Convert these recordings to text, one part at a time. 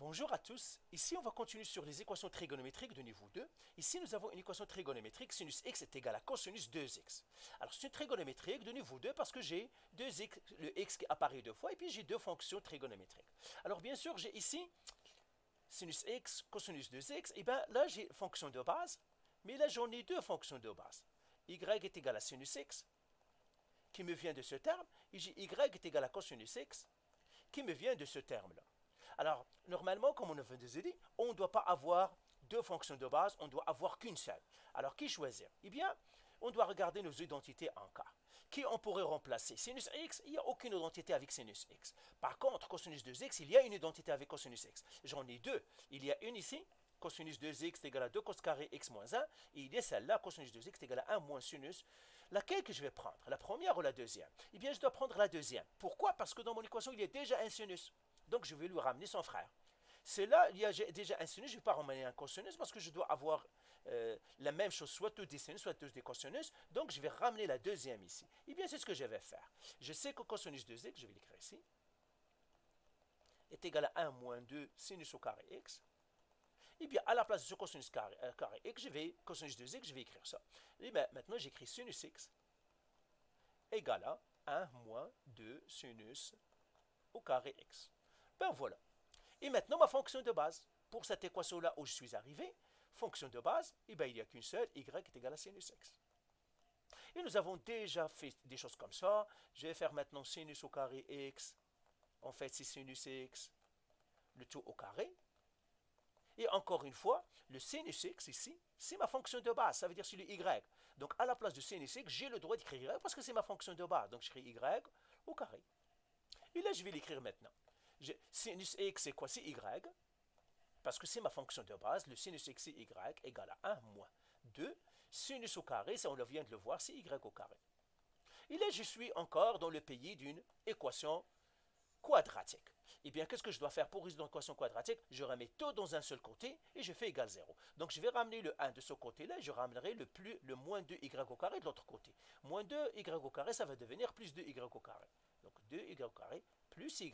Bonjour à tous, ici on va continuer sur les équations trigonométriques de niveau 2. Ici nous avons une équation trigonométrique, sinus x est égal à cosinus 2x. Alors c'est une trigonométrique de niveau 2 parce que j'ai le x qui apparaît deux fois et puis j'ai deux fonctions trigonométriques. Alors bien sûr j'ai ici sinus x, cosinus 2x, et bien là j'ai fonction de base, mais là j'en ai deux fonctions de base. Y est égal à sinus x, qui me vient de ce terme, et j'ai y est égal à cosinus x, qui me vient de ce terme-là. Alors, normalement, comme on a dit, on ne doit pas avoir deux fonctions de base, on doit avoir qu'une seule. Alors, qui choisir? Eh bien, on doit regarder nos identités en cas. Qui on pourrait remplacer? Sinus x, il n'y a aucune identité avec sinus x. Par contre, cosinus 2x, il y a une identité avec cosinus x. J'en ai deux. Il y a une ici, cosinus 2x est égal à 2 cos carré x moins 1. Et il y a celle-là, cosinus 2x est égal à 1 moins sinus. Laquelle que je vais prendre? La première ou la deuxième? Eh bien, je dois prendre la deuxième. Pourquoi? Parce que dans mon équation, il y a déjà un sinus. Donc, je vais lui ramener son frère. C'est là, il y a déjà un sinus, je ne vais pas ramener un cosinus parce que je dois avoir la même chose, soit tous des sinus, soit tous des cosinus. Donc, je vais ramener la deuxième ici. Eh bien, c'est ce que je vais faire. Je sais que cosinus 2x, je vais l'écrire ici, est égal à 1 moins 2 sinus au carré x. Eh bien, à la place de ce cosinus carré x, cosinus 2x, je vais écrire ça. Et bien, maintenant, j'écris sinus x égal à 1 moins 2 sinus au carré x. Ben voilà. Et maintenant, ma fonction de base, pour cette équation-là où je suis arrivé, fonction de base, eh bien, il n'y a qu'une seule, y est égal à sinus x. Et nous avons déjà fait des choses comme ça. Je vais faire maintenant sinus au carré x. En fait, c'est sinus x, le tout au carré. Et encore une fois, le sinus x ici, c'est ma fonction de base, ça veut dire c'est le y. Donc, à la place de sinus x, j'ai le droit d'écrire y parce que c'est ma fonction de base. Donc, je crée y au carré. Et là, je vais l'écrire maintenant. Sinus x, c'est quoi? C'est y, parce que c'est ma fonction de base. Le sinus x, c'est y, égale à 1 moins 2. Sinus au carré, ça on vient de le voir, c'est y au carré. Et là, je suis encore dans le pays d'une équation quadratique. Eh bien, qu'est-ce que je dois faire pour résoudre une équation quadratique? Je remets tout dans un seul côté et je fais égal 0. Donc, je vais ramener le 1 de ce côté-là, je ramènerai le moins 2y au carré de l'autre côté. Moins 2y au carré, ça va devenir plus 2y au carré. Donc, 2y au carré plus y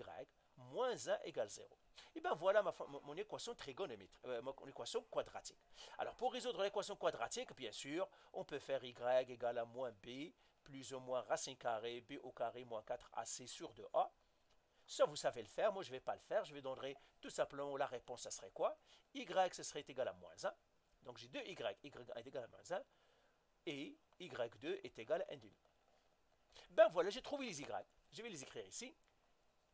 moins 1 égale 0. Et bien, voilà mon équation trigonométrique, mon équation quadratique. Alors, pour résoudre l'équation quadratique, bien sûr, on peut faire y égale à moins b plus ou moins racine carrée b au carré moins 4ac sur 2a. Ça, vous savez le faire. Moi, je ne vais pas le faire. Je vais donner tout simplement la réponse, ça serait quoi? Y, ce serait égal à moins 1. Donc, j'ai 2y. Y1 est égal à moins 1. Et y2 est égal à 1,5. Ben voilà, j'ai trouvé les y. Je vais les écrire ici.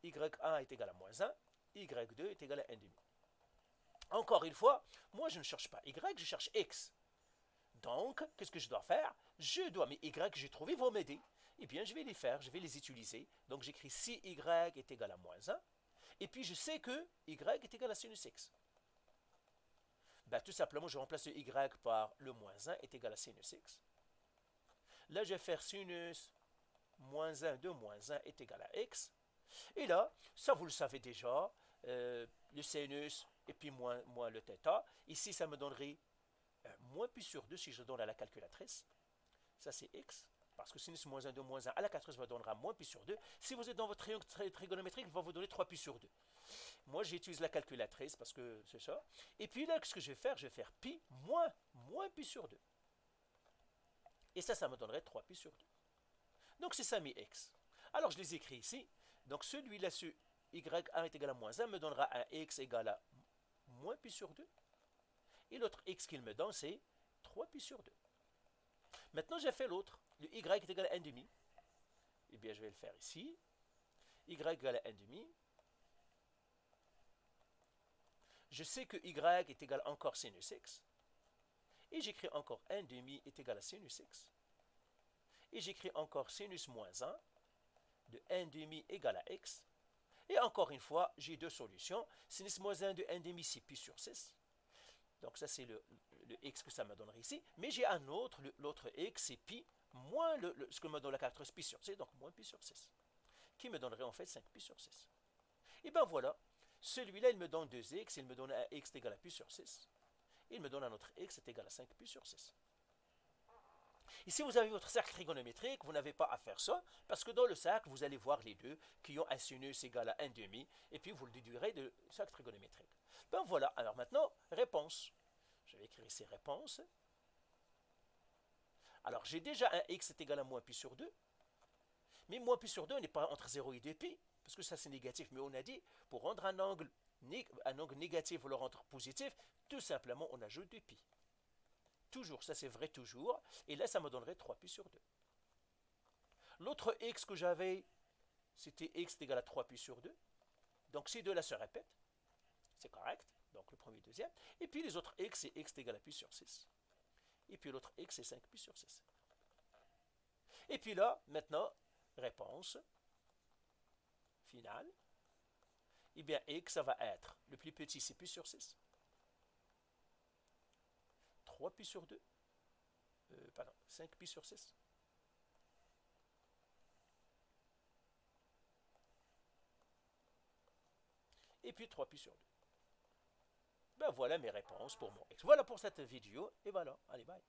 Y1 est égal à moins 1. Y2 est égal à 1,5. Encore une fois, moi, je ne cherche pas y, je cherche x. Donc, qu'est-ce que je dois faire? Mes y que j'ai trouvés vont m'aider. Eh bien, je vais les faire, je vais les utiliser. Donc, j'écris si y est égal à moins 1. Et puis, je sais que y est égal à sinus x. Ben, tout simplement, je remplace le y par le moins 1 est égal à sinus x. Là, je vais faire sinus moins 1 de moins 1 est égal à x. Et là, ça, vous le savez déjà, le sinus et puis moins le θ. Ici, ça me donnerait moins pi sur 2 si je donne à la calculatrice. Ça, c'est x. Parce que sinus moins 1 de moins 1 à la calculatrice va donner moins pi sur 2. Si vous êtes dans votre triangle trigonométrique, il va vous donner 3 pi sur 2. Moi, j'utilise la calculatrice parce que c'est ça. Et puis là, ce que je vais faire? Je vais faire pi moins pi sur 2. Et ça me donnerait 3 pi sur 2. Donc, c'est ça mes x. Alors, je les écris ici. Donc, celui-là, ce y1 est égal à moins 1, me donnera un x égal à moins pi sur 2. Et l'autre x qu'il me donne, c'est 3 pi sur 2. Maintenant, j'ai fait l'autre. Le y est égal à 1,5. Eh bien, je vais le faire ici. Y égal à 1,5. Je sais que y est égal à encore sinus x. Et j'écris encore 1,5 est égal à sinus x. Et j'écris encore sinus moins 1 de 1,5 égal à x. Et encore une fois, j'ai deux solutions. Sinus moins 1 de 1,5, c'est pi sur 6. Donc, ça, c'est le x que ça me donnerait ici. Mais j'ai un autre, l'autre x, c'est pi, moins ce que me donne la caractéristique pi sur 6, donc moins pi sur 6, qui me donnerait en fait 5 pi sur 6. Et bien voilà, celui-là, il me donne 2x, il me donne un x égal à pi sur 6. Il me donne un autre x est égal à 5 pi sur 6. Ici, vous avez votre cercle trigonométrique, vous n'avez pas à faire ça, parce que dans le cercle, vous allez voir les deux qui ont un sinus égal à 1,5, et puis vous le déduirez du cercle trigonométrique. Ben voilà, alors maintenant, réponse. Je vais écrire ici réponse. Alors, j'ai déjà un x est égal à moins pi sur 2, mais moins pi sur 2 n'est pas entre 0 et 2pi, parce que ça c'est négatif, mais on a dit, pour rendre un angle négatif ou le rendre positif, tout simplement on ajoute 2pi. Toujours, ça c'est vrai toujours. Et là, ça me donnerait 3pi sur 2. L'autre x que j'avais, c'était x est égal à 3pi sur 2. Donc ces deux-là se répètent. C'est correct. Donc le premier, deuxième. Et puis les autres x, c'est x est égal à pi sur 6. Et puis l'autre x, c'est 5pi sur 6. Et puis là, maintenant, réponse finale. Eh bien, x, ça va être, le plus petit, c'est pi sur 6. 3pi sur 2. Pardon, 5pi sur 6. Et puis 3pi sur 2. Ben voilà mes réponses pour mon x. Voilà pour cette vidéo. Et voilà. Allez, bye.